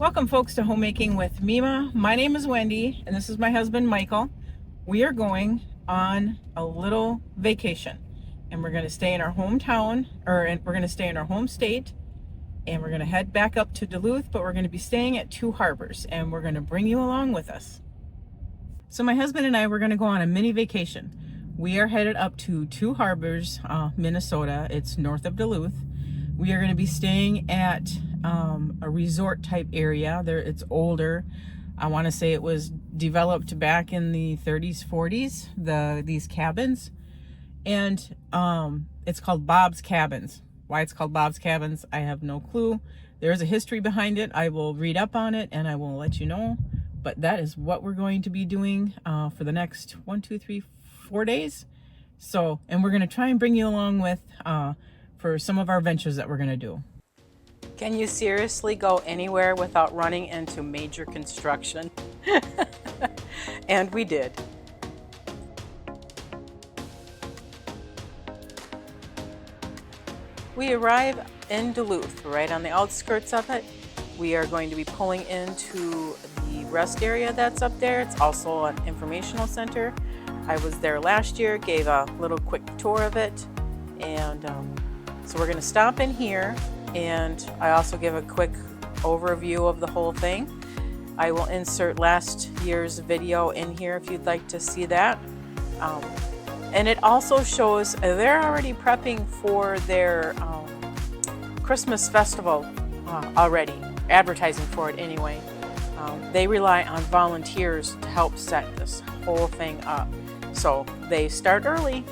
Welcome folks to Homemaking with Mima. My name is Wendy and this is my husband Michael. We are going on a little vacation and we're going to stay in our hometown we're going to stay in our home state, and we're going to head back up to Duluth, but we're going to be staying at Two Harbors and we're going to bring you along with us. So my husband and I, we're going to go on a mini vacation. We are headed up to Two Harbors, Minnesota. It's north of Duluth. We are going to be staying at a resort type area. It's older. I want to say it was developed back in the 30s, 40s, these cabins. And it's called Bob's Cabins. Why it's called Bob's Cabins, I have no clue. There's a history behind it. I will read up on it and I will let you know. But that is what we're going to be doing for the next 4 days. So, and we're going to try and bring you along with for some of our ventures that we're going to do. Can you seriously go anywhere without running into major construction? And we did. We arrive in Duluth, right on the outskirts of it. We are going to be pulling into the rest area that's up there. It's also an informational center. I was there last year, gave a little quick tour of it, and so we're going to stop in here, and I also give a quick overview of the whole thing. I will insert last year's video in here if you'd like to see that. And it also shows they're already prepping for their Christmas festival already, advertising for it anyway. They rely on volunteers to help set this whole thing up. So they start early.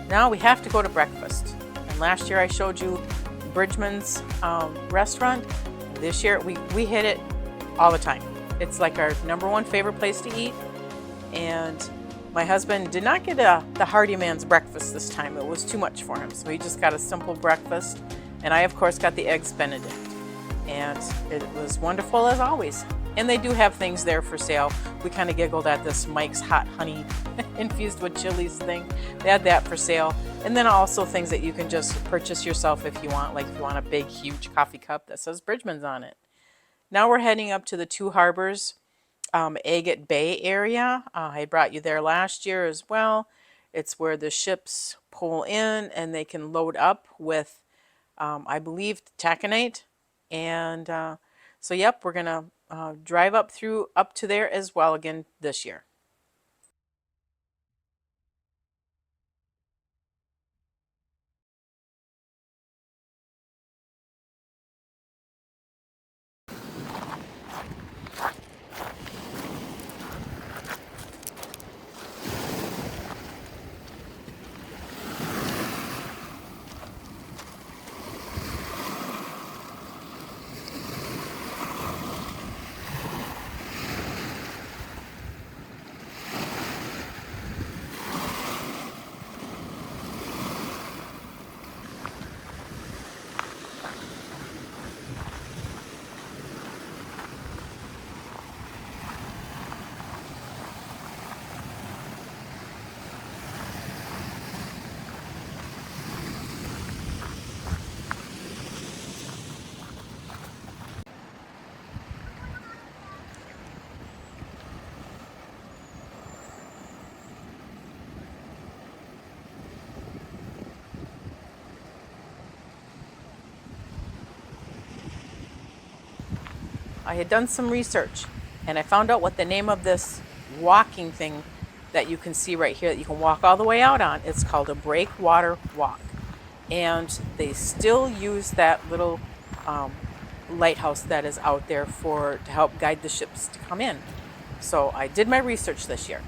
Now we have to go to breakfast. And last year I showed you Bridgman's restaurant. This year we hit it all the time. It's like our #1 favorite place to eat. And my husband did not get the Hardy Man's breakfast this time. It was too much for him. So he just got a simple breakfast. And I, of course, got the Eggs Benedict. And it was wonderful as always. And they do have things there for sale. We kind of giggled at this Mike's Hot Honey infused with chilies thing. They had that for sale. And then also things that you can just purchase yourself if you want. Like if you want a big, huge coffee cup that says Bridgman's on it. Now we're heading up to the Two Harbors Agate Bay area. I brought you there last year as well. It's where the ships pull in and they can load up with, I believe, taconite. And so, yep, we're going to drive up to there as well again this year. I had done some research and I found out what the name of this walking thing that you can see right here that you can walk all the way out on. It's called a breakwater walk. And they still use that little lighthouse that is out there to help guide the ships to come in. So I did my research this year.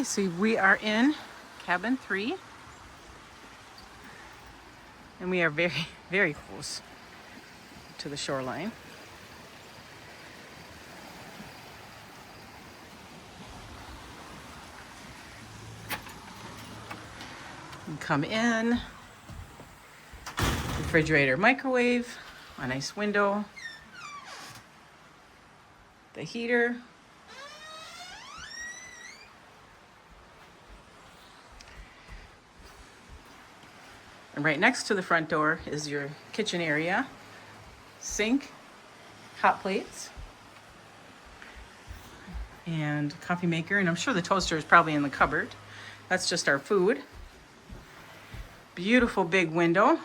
Okay, so we are in cabin 3, and we are very, very close to the shoreline. You come in, refrigerator, microwave, a nice window, the heater. And right next to the front door is your kitchen area, sink, hot plates, and coffee maker. And I'm sure the toaster is probably in the cupboard. That's just our food. Beautiful big window,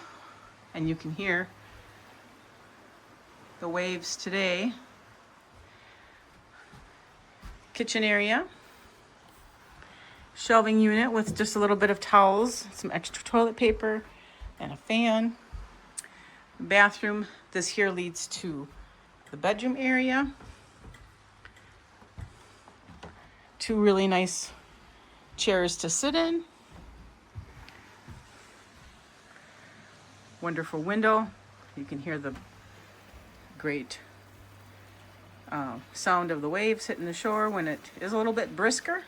and you can hear the waves today. Kitchen area, shelving unit with just a little bit of towels, some extra toilet paper, and a fan. Bathroom, this here leads to the bedroom area. 2 really nice chairs to sit in. Wonderful window. You can hear the great sound of the waves hitting the shore when it is a little bit brisker.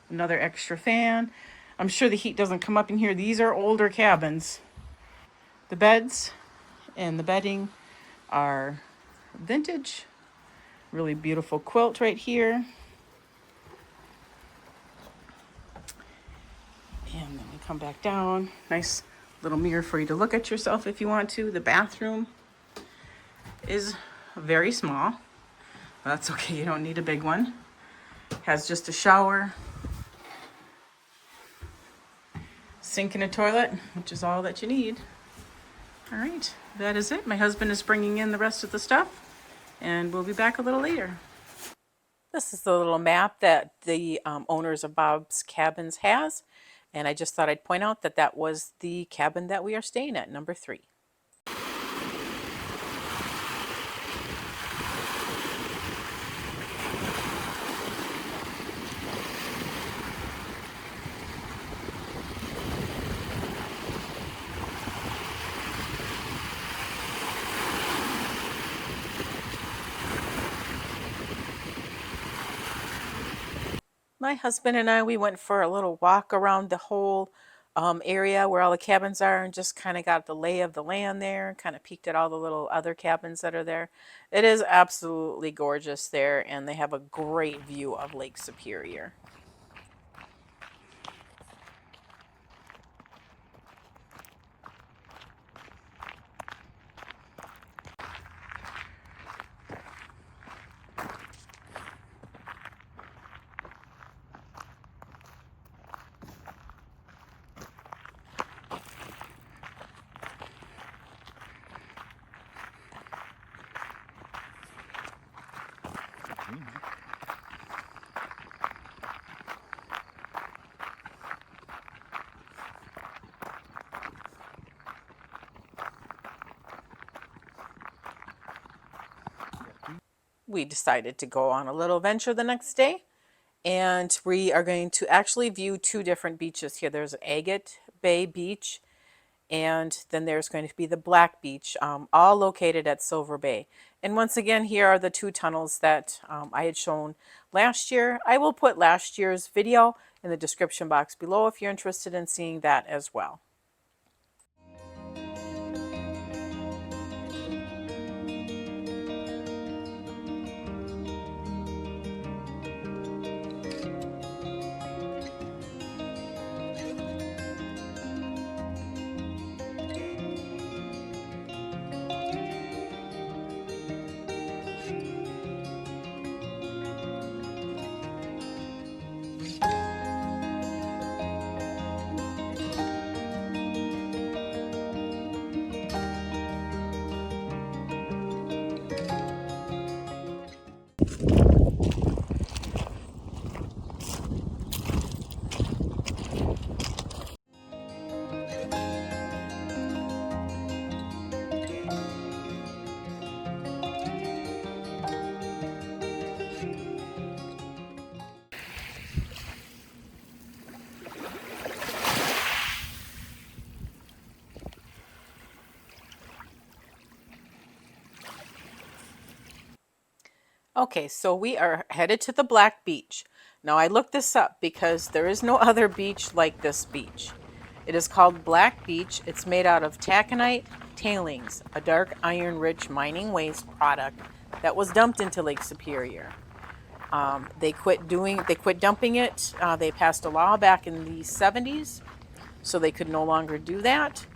Another extra fan. I'm sure the heat doesn't come up in here. These are older cabins. The beds and the bedding are vintage. Really beautiful quilt right here. And then we come back down. Nice little mirror for you to look at yourself if you want to. The bathroom is very small. That's okay, you don't need a big one. Has just a shower, sink and a toilet, which is all that you need. All right, that is it. My husband is bringing in the rest of the stuff, and we'll be back a little later. This is the little map that the owners of Bob's Cabins has, and I just thought I'd point out that that was the cabin that we are staying at, number 3. My husband and I, we went for a little walk around the whole area where all the cabins are and just kind of got the lay of the land there, kind of peeked at all the little other cabins that are there. It is absolutely gorgeous there, and they have a great view of Lake Superior. We decided to go on a little venture the next day, and we are going to actually view 2 different beaches here. There's Agate Bay Beach, and then there's going to be the Black Beach, all located at Silver Bay. And once again, here are the 2 tunnels that I had shown last year. I will put last year's video in the description box below if you're interested in seeing that as well. Okay, so we are headed to the Black Beach. Now I looked this up because there is no other beach like this beach. It is called Black Beach. It's made out of taconite tailings, a dark iron-rich mining waste product that was dumped into Lake Superior. They quit dumping it. They passed a law back in the 70s, so they could no longer do that.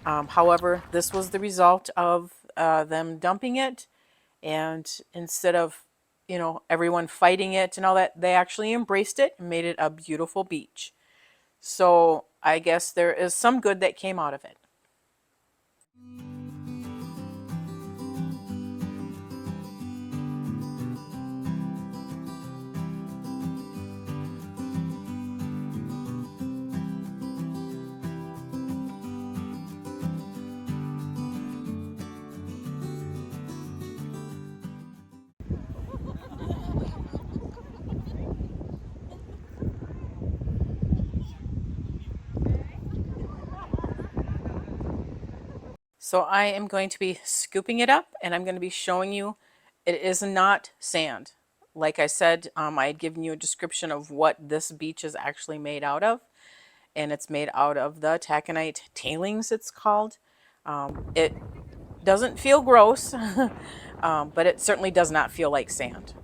However, this was the result of them dumping it, and instead of, everyone fighting it and all that, they actually embraced it and made it a beautiful beach. So I guess there is some good that came out of it. So I am going to be scooping it up and I'm going to be showing you it is not sand. Like I said, I had given you a description of what this beach is actually made out of, and it's made out of the taconite tailings, it's called. It doesn't feel gross, but it certainly does not feel like sand.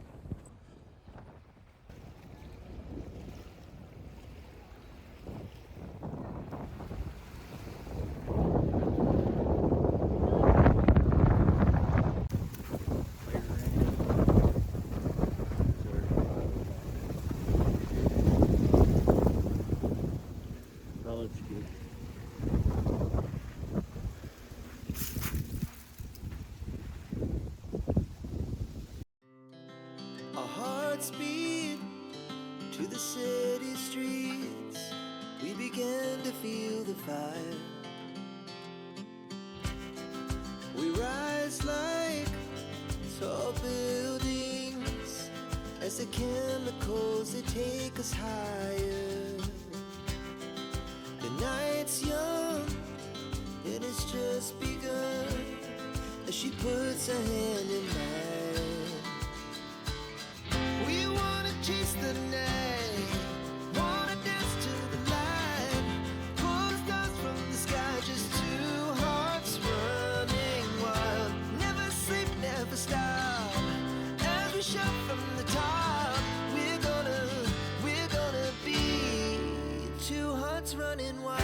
Our hearts beat to the city streets. We began to feel the fire. We rise like tall buildings as the chemicals, they take us higher. The night's young and it's just begun as she puts her hand in mine. We wanna chase the night, wanna dance to the light, pull the stars from the sky, just two hearts running wild. Never sleep, never stop, as we shout from the top. We're gonna be two hearts running wild.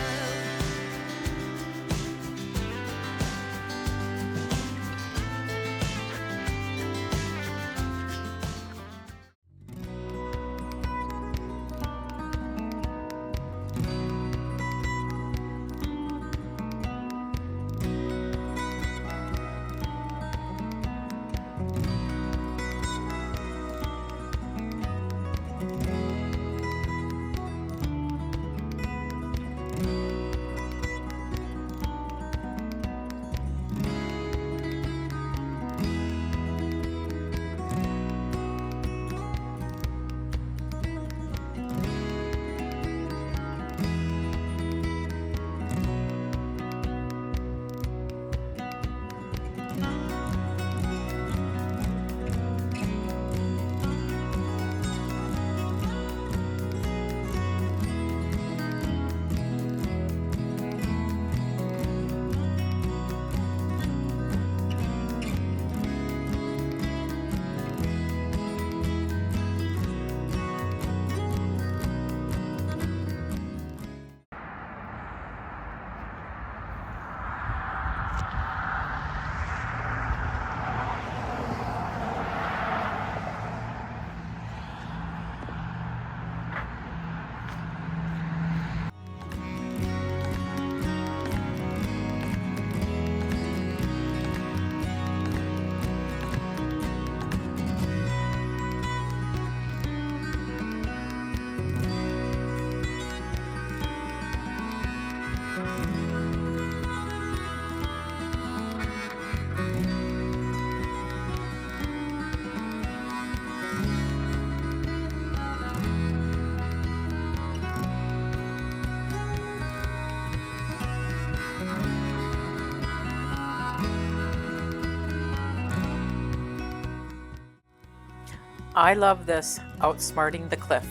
I love this outsmarting the cliff.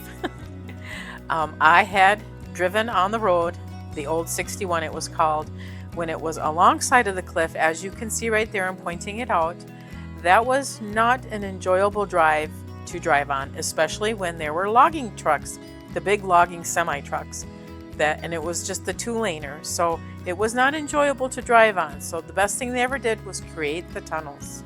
I had driven on the road, the old 61 it was called, when it was alongside of the cliff, as you can see right there. I'm pointing it out. That was not an enjoyable drive to drive on, especially when there were logging trucks, the big logging semi trucks. And it was just the two-laner, so it was not enjoyable to drive on. So the best thing they ever did was create the tunnels.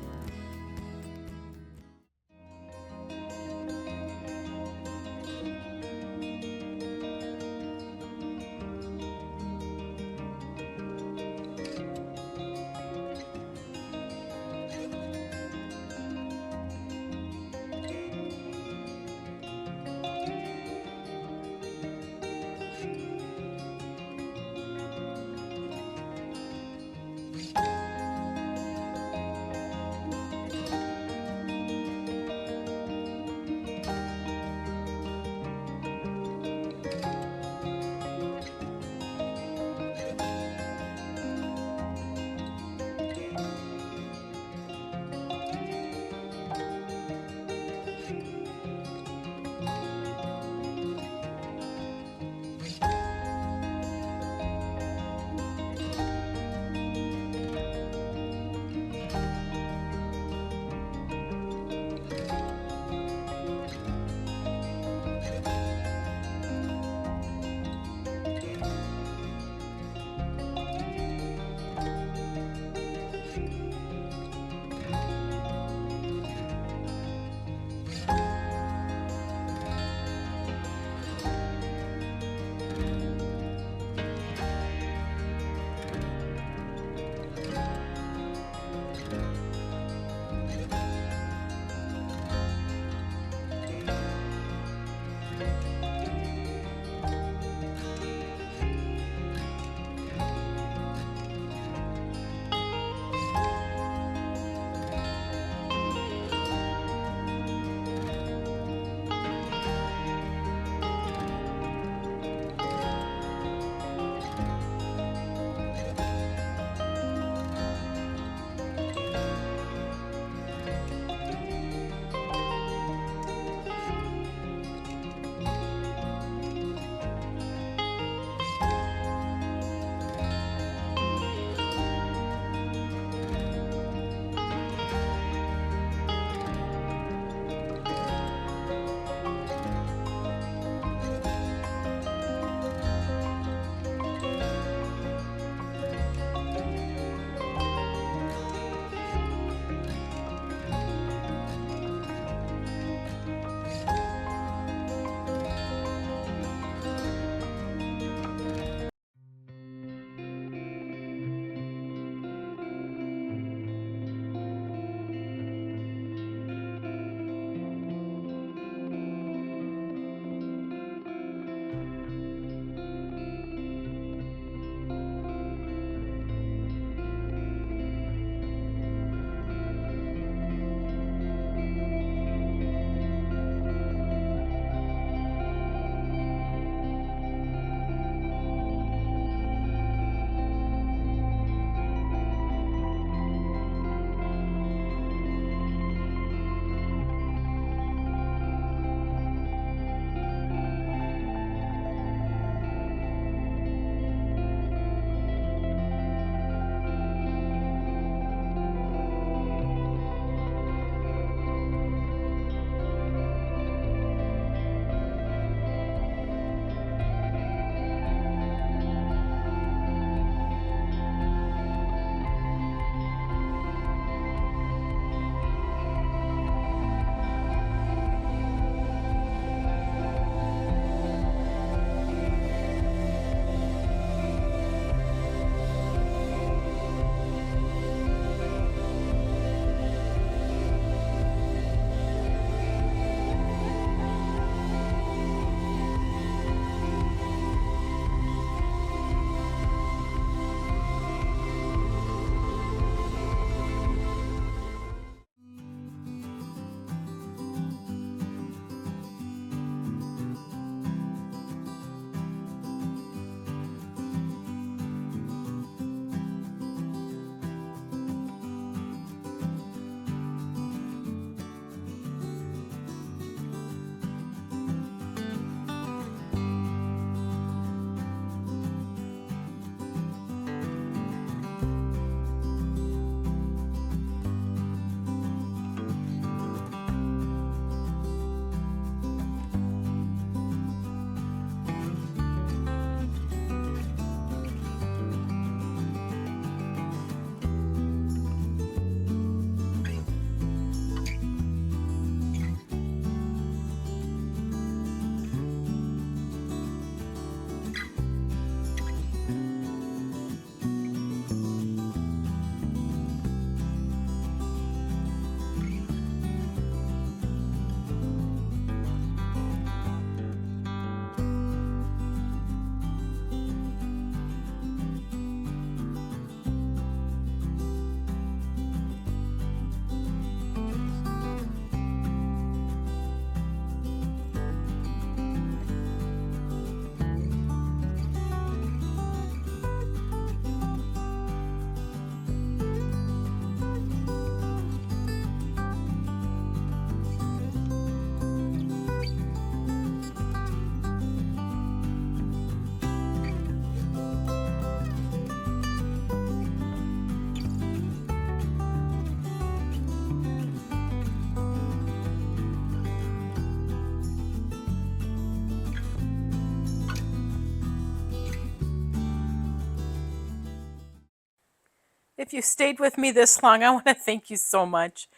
If you stayed with me this long, I want to thank you so much.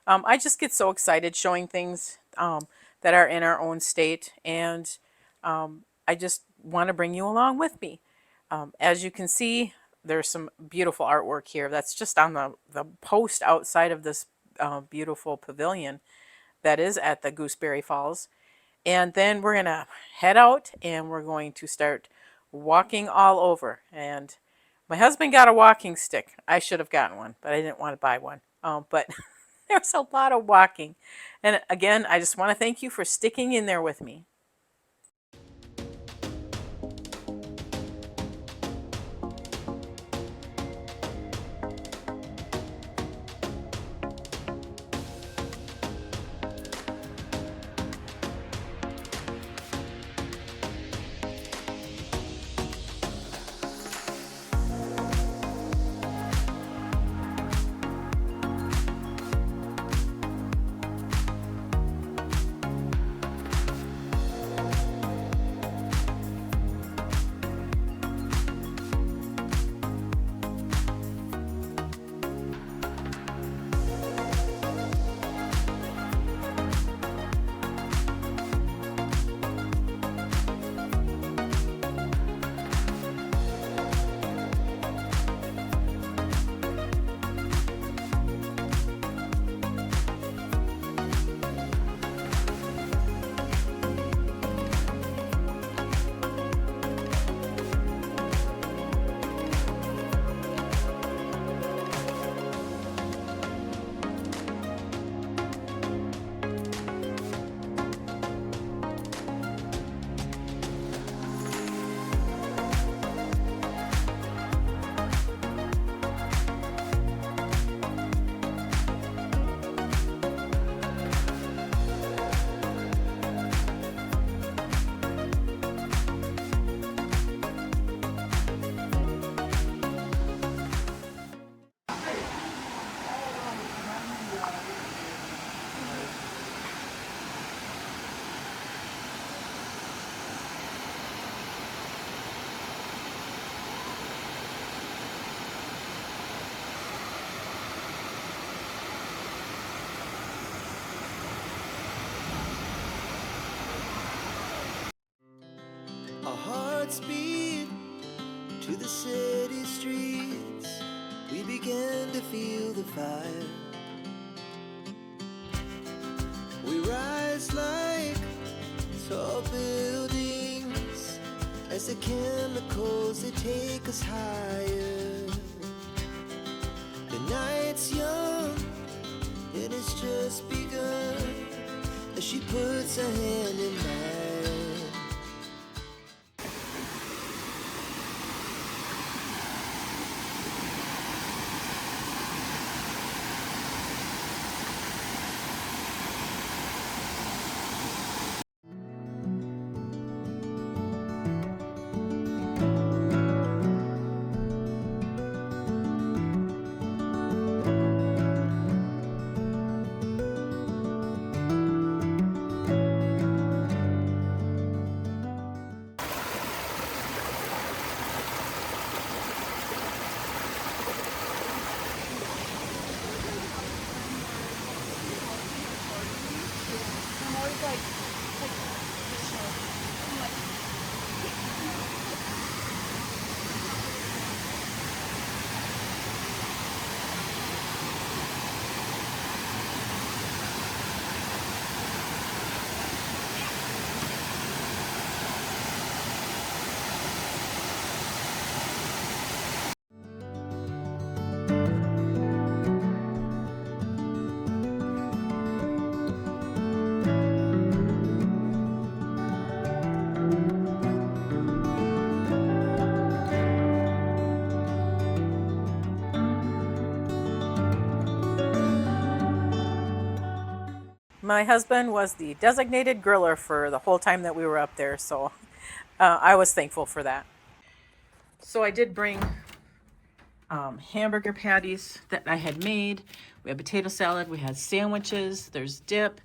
I just get so excited showing things that are in our own state, and I just want to bring you along with me. As you can see, there's some beautiful artwork here. That's just on the post outside of this beautiful pavilion that is at the Gooseberry Falls. And then we're going to head out and we're going to start walking all over. And my husband got a walking stick. I should have gotten one, but I didn't want to buy one. But there's a lot of walking. And again, I just want to thank you for sticking in there with me. Our hearts beat to the city streets. We began to feel the fire. We rise like tall buildings as the chemicals, they take us higher. The night's young and it's just begun as she puts her hand in mine. My husband was the designated griller for the whole time that we were up there, so I was thankful for that. So I did bring hamburger patties that I had made. We had potato salad, we had sandwiches, there's dip,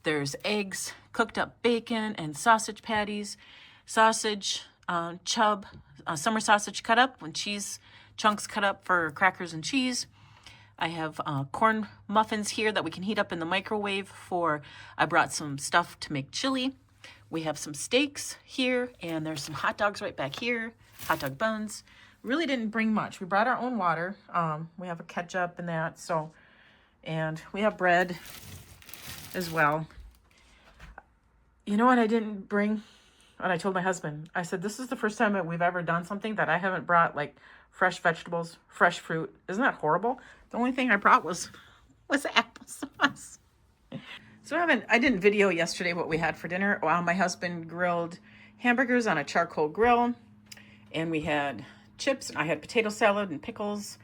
there's eggs, cooked up bacon, and sausage patties, sausage, chub, summer sausage cut up, and cheese chunks cut up for crackers and cheese. I have corn muffins here that we can heat up in the microwave for, I brought some stuff to make chili. We have some steaks here, and there's some hot dogs right back here, hot dog buns. Really didn't bring much. We brought our own water. We have a ketchup and that, so, and we have bread as well. You know what I didn't bring? And I told my husband, I said, this is the first time that we've ever done something that I haven't brought, like fresh vegetables, fresh fruit. Isn't that horrible? The only thing I brought was applesauce. So I didn't video yesterday what we had for dinner. My husband grilled hamburgers on a charcoal grill, and we had chips, and I had potato salad and pickles.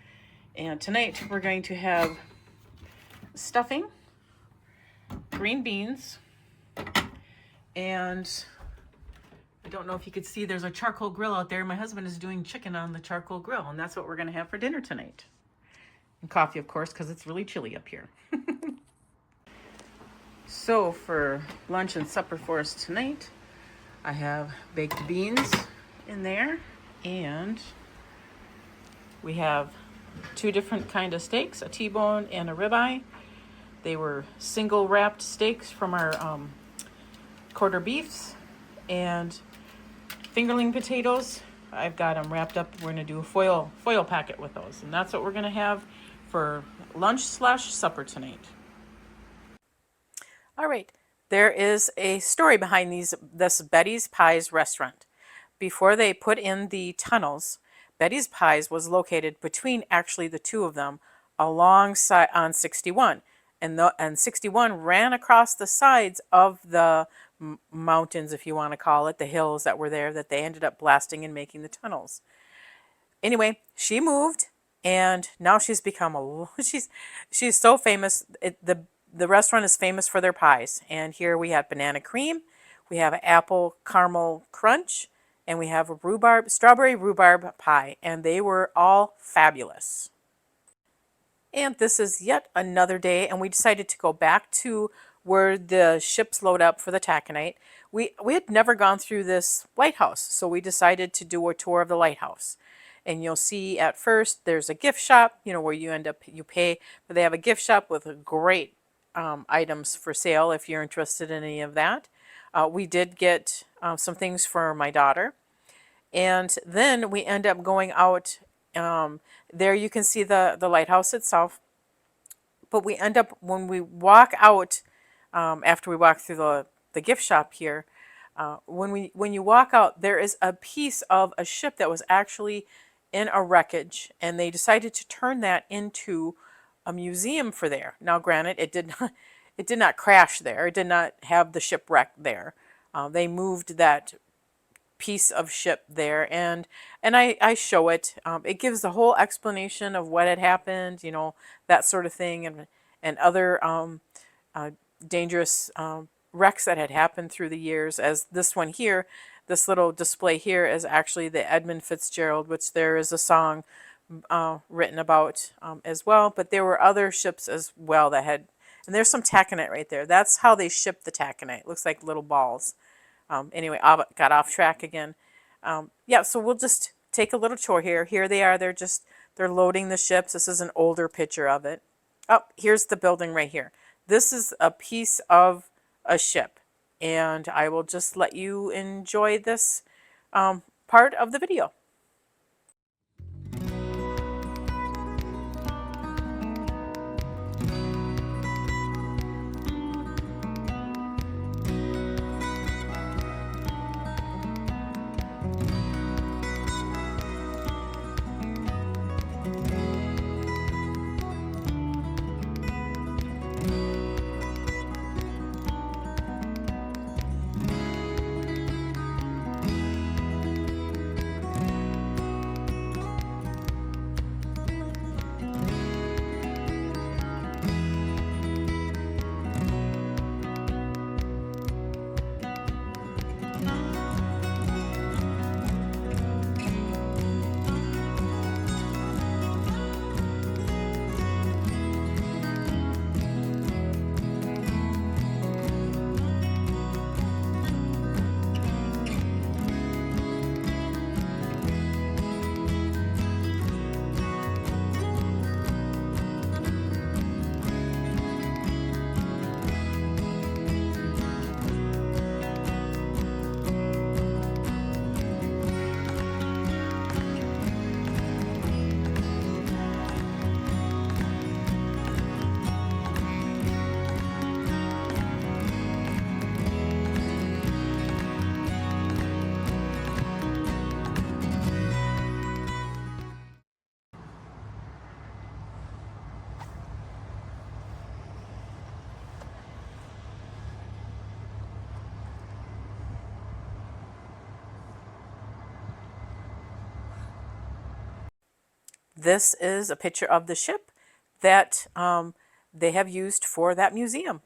And tonight we're going to have stuffing, green beans, and I don't know if you could see, there's a charcoal grill out there. My husband is doing chicken on the charcoal grill, and that's what we're going to have for dinner tonight. And coffee, of course, because it's really chilly up here. So for lunch and supper for us tonight, I have baked beans in there, and we have two different kind of steaks, a T-bone and a ribeye. They were single wrapped steaks from our quarter beefs, and fingerling potatoes. I've got them wrapped up. We're going to do a foil packet with those, and that's what we're going to have for lunch/supper tonight. All right, there is a story behind this Betty's Pies restaurant. Before they put in the tunnels, Betty's Pies was located between actually the two of them alongside on 61. And 61 ran across the sides of the mountains, if you want to call it, the hills that were there that they ended up blasting and making the tunnels. Anyway, she moved, and now she's become she's so famous. The restaurant is famous for their pies. And here we have banana cream, we have apple caramel crunch, and we have a strawberry rhubarb pie, and they were all fabulous. And this is yet another day, and we decided to go back to where the ships load up for the taconite. We had never gone through this lighthouse, so we decided to do a tour of the lighthouse. And you'll see at first there's a gift shop, where you pay, but they have a gift shop with great items for sale if you're interested in any of that. We did get some things for my daughter, and then we end up going out. There you can see the lighthouse itself, but we end up, when we walk out, after we walk through the gift shop here, when you walk out, there is a piece of a ship that was actually in a wreckage, and they decided to turn that into a museum for there. Now, granted, it did not crash there. It did not have the shipwreck there. They moved that piece of ship there, and I show it. It gives the whole explanation of what had happened, that sort of thing, and other dangerous wrecks that had happened through the years. As this one here, this little display here is actually the Edmund Fitzgerald, which there is a song written about as well. But there were other ships as well that had, and there's some taconite right there. That's how they shipped the taconite. Looks like little balls. Anyway, I got off track again. Yeah, so we'll just take a little tour here. Here they are. They're loading the ships. This is an older picture of it. Oh, here's the building right here. This is a piece of a ship, and I will just let you enjoy this part of the video. this is a picture of the ship that they have used for that museum.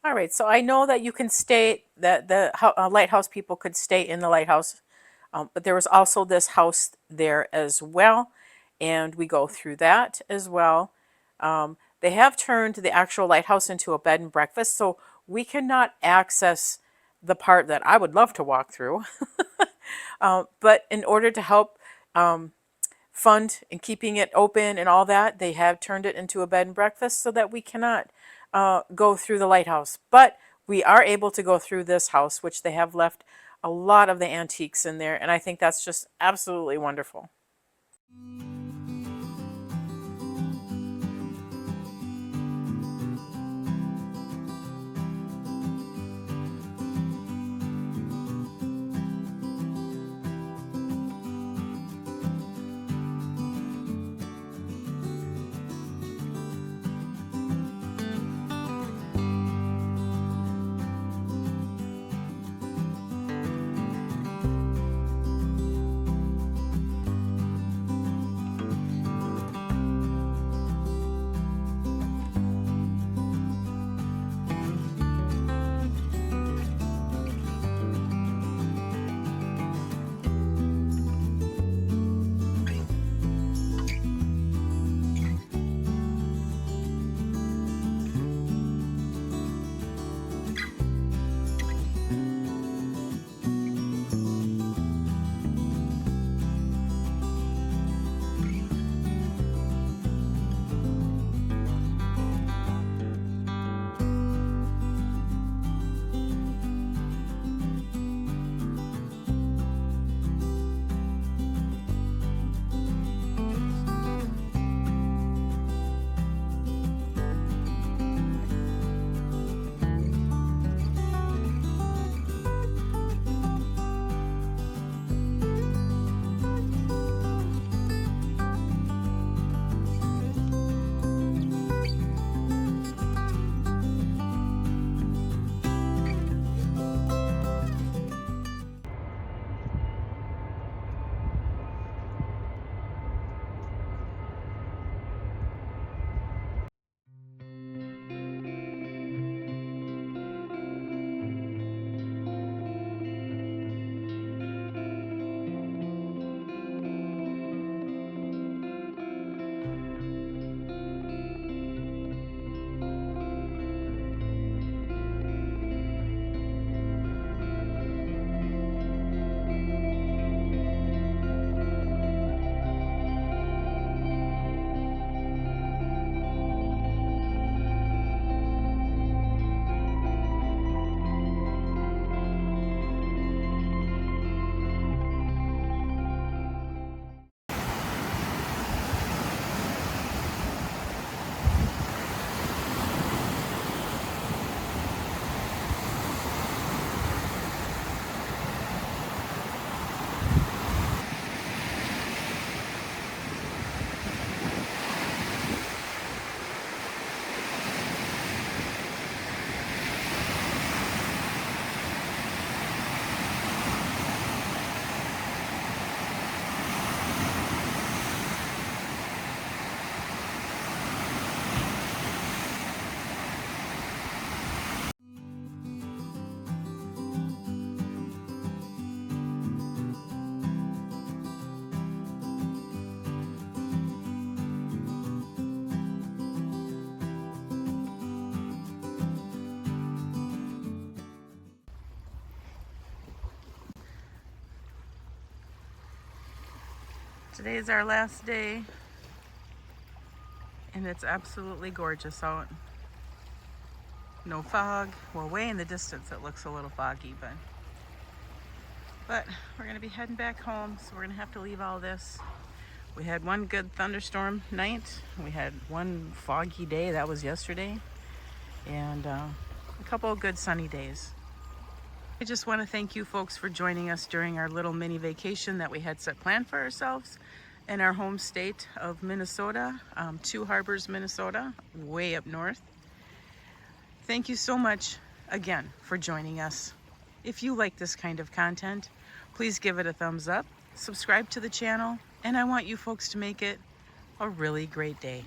All right, so I know that you can stay, that the lighthouse people could stay in the lighthouse, but there was also this house there as well, and we go through that as well. They have turned the actual lighthouse into a bed and breakfast, so we cannot access the part that I would love to walk through. But in order to help fund and keeping it open and all that, they have turned it into a bed and breakfast so that we cannot go through the lighthouse. But we are able to go through this house, which they have left a lot of the antiques in there, and I think that's just absolutely wonderful. Today is our last day, and it's absolutely gorgeous out. No fog. Well, way in the distance it looks a little foggy, but we're gonna be heading back home, so we're gonna have to leave all this. We had one good thunderstorm night. We had one foggy day, that was yesterday, and a couple of good sunny days. I just want to thank you folks for joining us during our little mini vacation that we had set planned for ourselves in our home state of Minnesota, Two Harbors, Minnesota, way up north. Thank you so much again for joining us. If you like this kind of content, please give it a thumbs up, subscribe to the channel, and I want you folks to make it a really great day.